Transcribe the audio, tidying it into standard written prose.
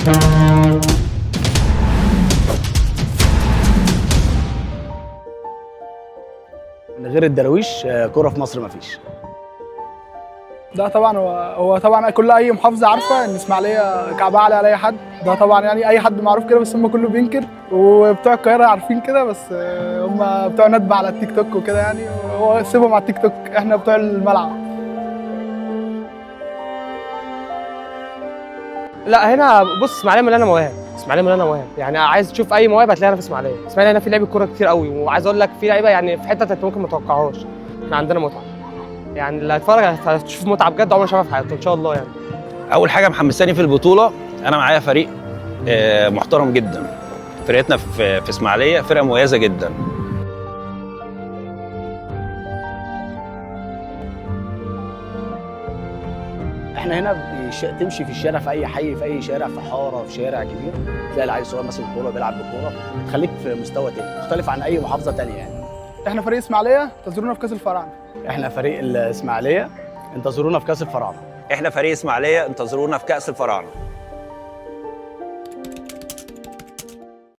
من غير الدراويش كوره في مصر مفيش. ده طبعا هو طبعا كل اي محافظه عارفه ان اسماعيليه كعبها عالي على اي حد. ده طبعا يعني اي حد معروف كده، بس هم كله بينكر، وبتوع القاهره عارفين كده، بس هم بتوع ندب على التيك توك وكده يعني، سيبهم على التيك توك، احنا بتوع الملعب. لا هنا بص، اسماعيليه مليانه مواهب، اسماعيليه مليانه مواهب، يعني عايز تشوف اي مواهب هتلاقيها هنا في اسماعيليه. اسماعيليه هنا في لعيبه كوره كتير قوي، وعايز اقول لك في لعيبه يعني في حته انت ممكن ما تتوقعهاش. احنا عندنا متعه، يعني اللي هيتفرج هتشوف متعه بجد عمره ما شافها في حياته ان شاء الله يعني. اول حاجه محمساني في البطوله، انا معايا فريق محترم جدا. فرقتنا في اسماعيليه فرقه مميزه جدا. احنا هنا تمشي في الشارع، في اي حي، في اي شارع، في حاره، في شارع كبير، تلاقي العيل صغير ماسك الكوره بيلعب بالكوره، تخليك في مستوى تاني مختلف عن اي محافظه تانيه يعني. احنا فريق اسماعيليه، انتظرونا في كاس الفراعنه. احنا فريق الاسماعيليه، انتظرونا في كاس الفراعنه. احنا فريق اسماعيليه، انتظرونا في كاس الفراعنه.